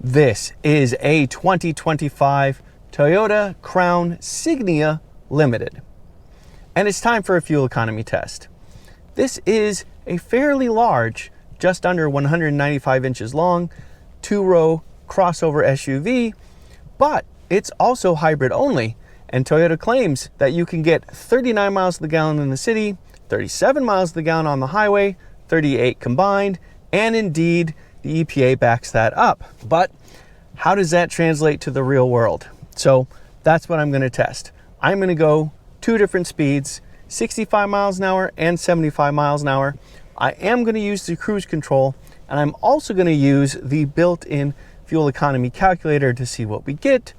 This is a 2025 Toyota Crown Signia Limited, and it's time for a fuel economy test. This is a fairly large, just under 195 inches long, two-row crossover SUV, but it's also hybrid only, and Toyota claims that you can get 39 miles to the gallon in the city, 37 miles to the gallon on the highway, 38 combined, and indeed, the EPA backs that up. But how does that translate to the real world? So that's what I'm going to test. I'm going to go two different speeds, 65 miles an hour and 75 miles an hour. I am going to use the cruise control, and I'm also going to use the built-in fuel economy calculator to see what we get.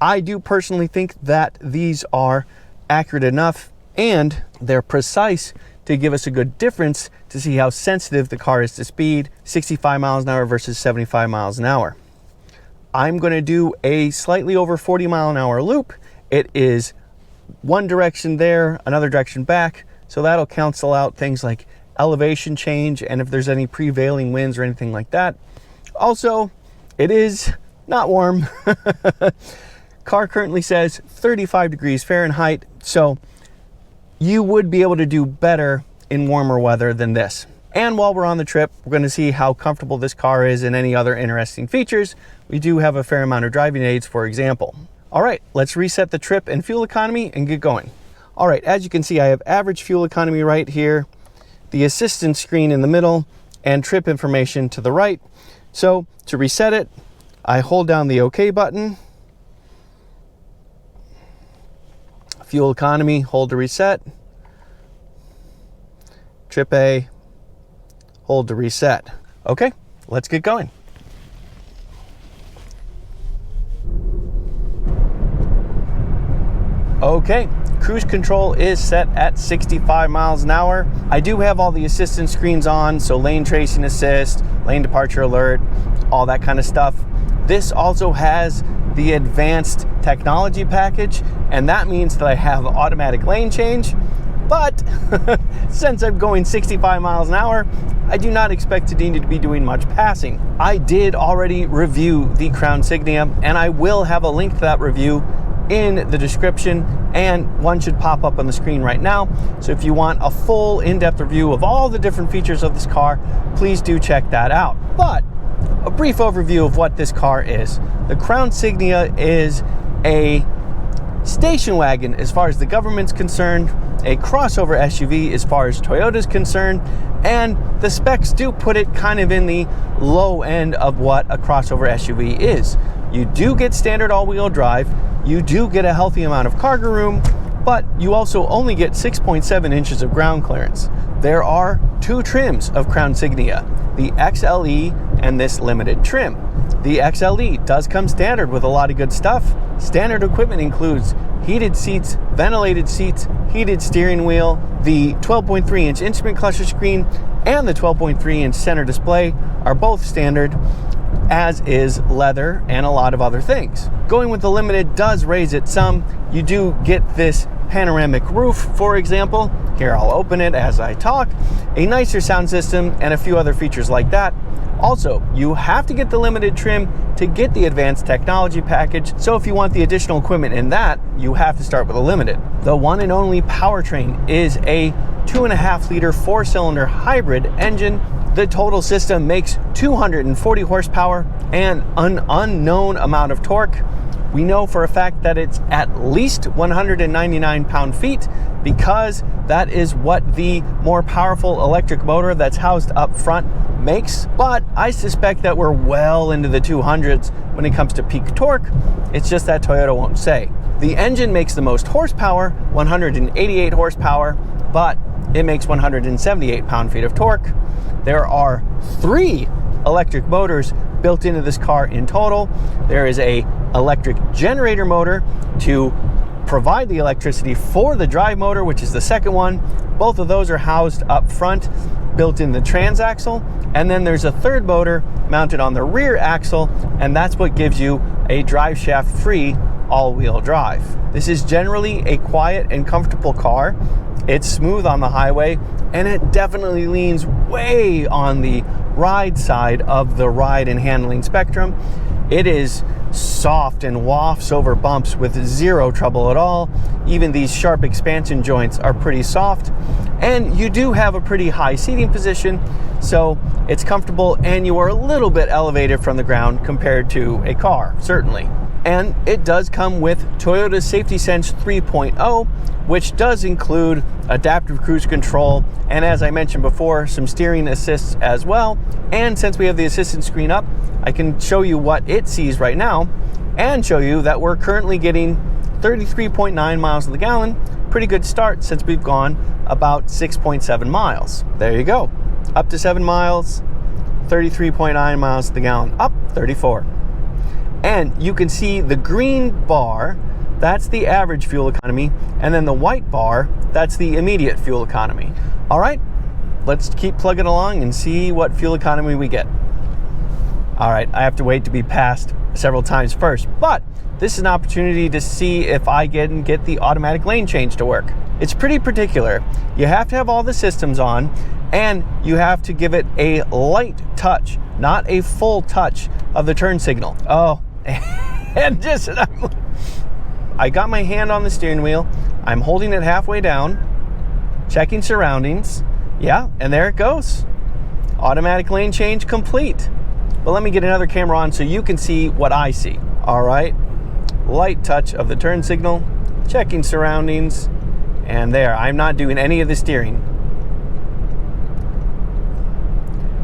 I do personally think that these are accurate enough and they're precise to give us a good difference to see how sensitive the car is to speed, 65 miles an hour versus 75 miles an hour. I'm going to do a slightly over 40 mile an hour loop. It is one direction there, another direction back, so that'll cancel out things like elevation change and if there's any prevailing winds or anything like that. Also, it is not warm. Car currently says 35 degrees Fahrenheit, so you would be able to do better in warmer weather than this. And while we're on the trip, we're going to see how comfortable this car is and any other interesting features. We do have a fair amount of driving aids, for example. All right, let's reset the trip and fuel economy and get going. All right, as you can see, I have average fuel economy right here, the assistance screen in the middle, and trip information to the right. So to reset it, I hold down the OK button. Fuel economy, hold to reset. Trip A, hold to reset. Okay, let's get going. Okay, cruise control is set at 65 miles an hour. I do have all the assistance screens on, so lane tracing assist, lane departure alert, all that kind of stuff. This also has the advanced technology package, and that means that I have automatic lane change. But since I'm going 65 miles an hour, I do not expect to need to be doing much passing. I did already review the Crown Signia, and I will have a link to that review in the description, and one should pop up on the screen right now. So if you want a full in-depth review of all the different features of this car, please do check that out. But a brief overview of what this car is. The Crown Signia is a station wagon as far as the government's concerned, a crossover SUV as far as Toyota's concerned, and the specs do put it kind of in the low end of what a crossover SUV is. You do get standard all-wheel drive, you do get a healthy amount of cargo room, but you also only get 6.7 inches of ground clearance. There are two trims of Crown Signia, the XLE and this limited trim. The XLE does come standard with a lot of good stuff. Standard equipment includes heated seats, ventilated seats, heated steering wheel, the 12.3-inch instrument cluster screen, and the 12.3-inch center display are both standard, as is leather and a lot of other things. Going with the limited does raise it some. You do get this panoramic roof, for example. Here, I'll open it as I talk. A nicer sound system and a few other features like that. Also, you have to get the limited trim to get the advanced technology package, so if you want the additional equipment in that, you have to start with a limited. The one and only powertrain is a 2.5-liter 4-cylinder hybrid engine. The total system makes 240 horsepower and an unknown amount of torque. We know for a fact that it's at least 199 pound-feet because that is what the more powerful electric motor that's housed up front makes, but I suspect that we're well into the 200s when it comes to peak torque. It's just that Toyota won't say. The engine makes the most horsepower, 188 horsepower, but it makes 178 pound-feet of torque. There are 3 electric motors built into this car in total. There is a electric generator motor to provide the electricity for the drive motor, which is the second one. Both of those are housed up front, built in the transaxle, and then there's a third motor mounted on the rear axle, and that's what gives you a drive shaft free all-wheel drive. This is generally a quiet and comfortable car. It's smooth on the highway, and it definitely leans way on the ride side of the ride and handling spectrum. It is soft and wafts over bumps with zero trouble at all. Even these sharp expansion joints are pretty soft, and you do have a pretty high seating position, so it's comfortable, and you are a little bit elevated from the ground compared to a car, certainly. And it does come with Toyota Safety Sense 3.0, which does include adaptive cruise control, and as I mentioned before, some steering assists as well. And since we have the assistance screen up, I can show you what it sees right now and show you that we're currently getting 33.9 miles to the gallon. Pretty good start since we've gone about 6.7 miles. There you go. Up to 7 miles, 33.9 miles to the gallon. Up 34. And you can see the green bar, that's the average fuel economy, and then the white bar, that's the immediate fuel economy. All right, let's keep plugging along and see what fuel economy we get. All right, I have to wait to be passed several times first, but this is an opportunity to see if I can get the automatic lane change to work. It's pretty particular. You have to have all the systems on, and you have to give it a light touch, not a full touch of the turn signal. Oh, and just, I got my hand on the steering wheel. I'm holding it halfway down, checking surroundings. Yeah, and there it goes. Automatic lane change complete. But let me get another camera on so you can see what I see. All right, light touch of the turn signal, checking surroundings, and there, I'm not doing any of the steering.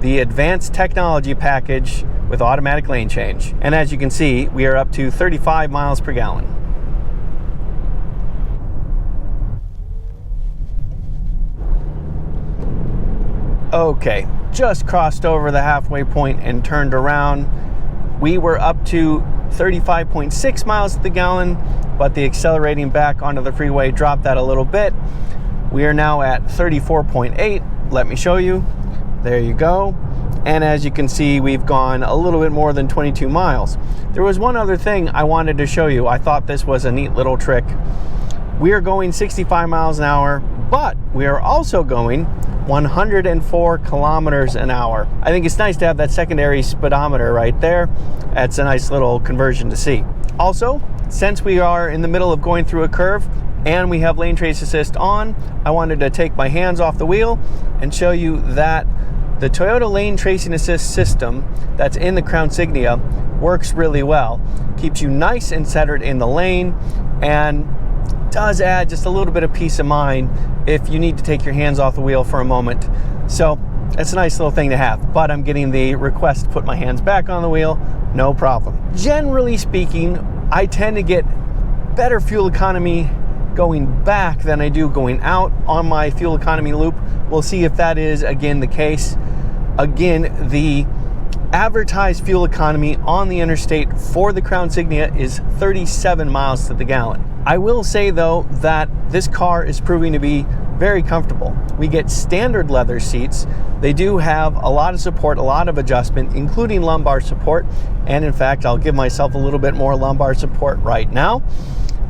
The advanced technology package with automatic lane change. And as you can see, we are up to 35 miles per gallon. Okay, just crossed over the halfway point and turned around. We were up to 35.6 miles to the gallon, but the accelerating back onto the freeway dropped that a little bit. We are now at 34.8. Let me show you. There you go. And as you can see, we've gone a little bit more than 22 miles. There was one other thing I wanted to show you. I thought this was a neat little trick. We are going 65 miles an hour, but we are also going 104 kilometers an hour. I think it's nice to have that secondary speedometer right there. That's a nice little conversion to see. Also, since we are in the middle of going through a curve and we have lane trace assist on, I wanted to take my hands off the wheel and show you that the Toyota lane tracing assist system that's in the Crown Signia works really well. Keeps you nice and centered in the lane, and does add just a little bit of peace of mind if you need to take your hands off the wheel for a moment. So it's a nice little thing to have, but I'm getting the request to put my hands back on the wheel, no problem. Generally speaking, I tend to get better fuel economy going back than I do going out on my fuel economy loop. We'll see if that is again the case. Again, the advertised fuel economy on the interstate for the Crown Signia is 37 miles to the gallon. I will say though that this car is proving to be very comfortable. We get standard leather seats. They do have a lot of support, a lot of adjustment, including lumbar support. And in fact, I'll give myself a little bit more lumbar support right now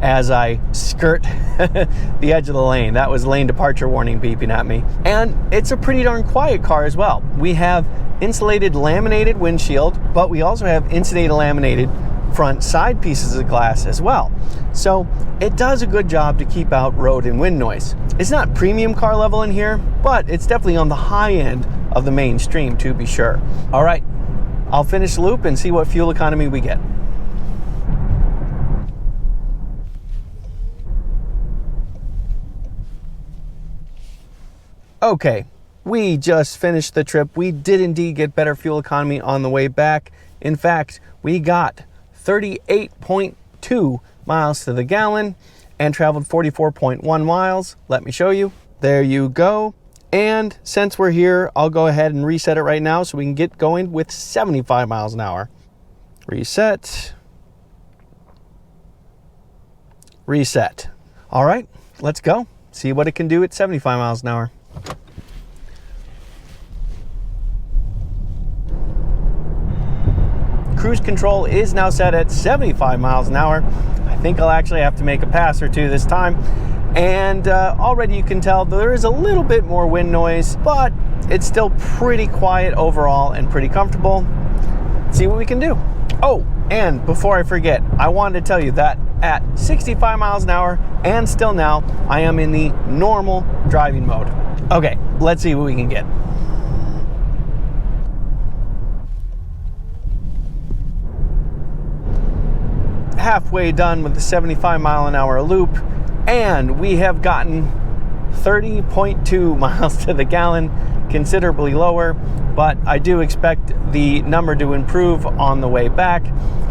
as I skirt the edge of the lane. That was lane departure warning beeping at me. And it's a pretty darn quiet car as well. We have insulated laminated windshield, but we also have insulated laminated front side pieces of glass as well. So it does a good job to keep out road and wind noise. It's not premium car level in here, but it's definitely on the high end of the mainstream to be sure. All right, I'll finish the loop and see what fuel economy we get. Okay, we just finished the trip. We did indeed get better fuel economy on the way back. In fact, we got 38.2 miles to the gallon and traveled 44.1 miles. Let me show you. There you go. And since we're here, I'll go ahead and reset it right now so we can get going with 75 miles an hour. Reset. Reset. All right, let's go. See what it can do at 75 miles an hour. Cruise control is now set at 75 miles an hour. I think I'll actually have to make a pass or two this time. And already you can tell there is a little bit more wind noise, but it's still pretty quiet overall and pretty comfortable. Let's see what we can do. Oh, and before I forget, I wanted to tell you that at 65 miles an hour and still now, I am in the normal driving mode. Okay, let's see what we can get. Halfway done with the 75 mile an hour loop, and we have gotten 30.2 miles to the gallon, considerably lower, but I do expect the number to improve on the way back.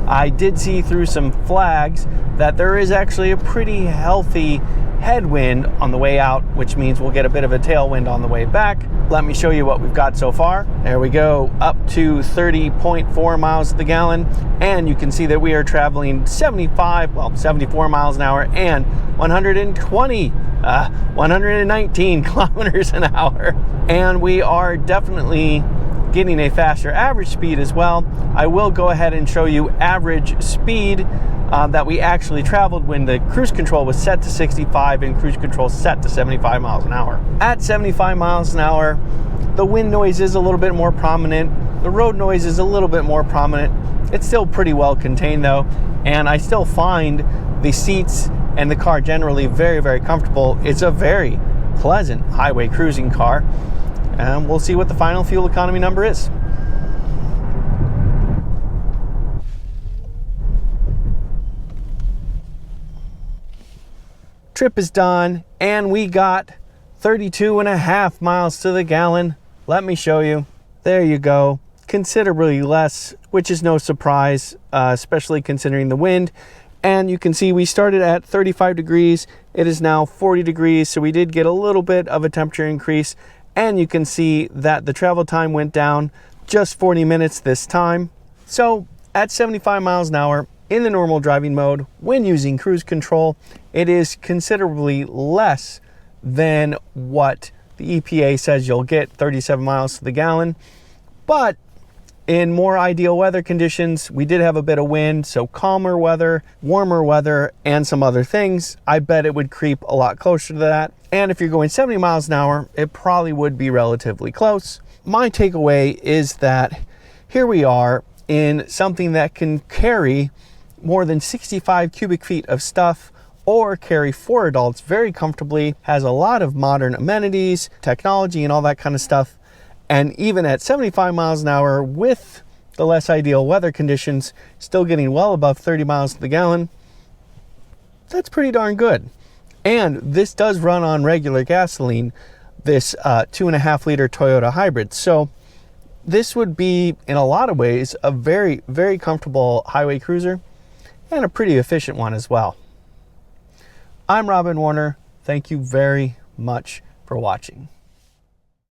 I did see through some flags that there is actually a pretty healthy headwind on the way out, which means we'll get a bit of a tailwind on the way back. Let me show you what we've got so far. There we go, up to 30.4 miles to the gallon, and you can see that we are traveling 74 miles an hour and 119 kilometers an hour. And we are definitely getting a faster average speed as well. I will go ahead and show you average speed that we actually traveled when the cruise control was set to 65 and cruise control set to 75 miles an hour. At 75 miles an hour, the wind noise is a little bit more prominent. The road noise is a little bit more prominent. It's still pretty well contained though, and I still find the seats and the car generally very, very comfortable. It's a very pleasant highway cruising car, and we'll see what the final fuel economy number is. Trip is done, and we got 32.5 miles to the gallon. Let me show you. There you go. Considerably less, which is no surprise, especially considering the wind. And you can see we started at 35 degrees. It is now 40 degrees, so we did get a little bit of a temperature increase. And you can see that the travel time went down just 40 minutes this time. So at 75 miles an hour in the normal driving mode, when using cruise control, it is considerably less than what the EPA says you'll get, 37 miles to the gallon. But in more ideal weather conditions, we did have a bit of wind, so calmer weather, warmer weather, and some other things, I bet it would creep a lot closer to that. And if you're going 70 miles an hour, it probably would be relatively close. My takeaway is that here we are in something that can carry more than 65 cubic feet of stuff or carry 4 adults very comfortably, has a lot of modern amenities, technology, and all that kind of stuff. And even at 75 miles an hour with the less ideal weather conditions, still getting well above 30 miles to the gallon, that's pretty darn good. And this does run on regular gasoline, this 2.5 liter Toyota hybrid. So this would be, in a lot of ways, a very, very comfortable highway cruiser and a pretty efficient one as well. I'm Robin Warner. Thank you very much for watching.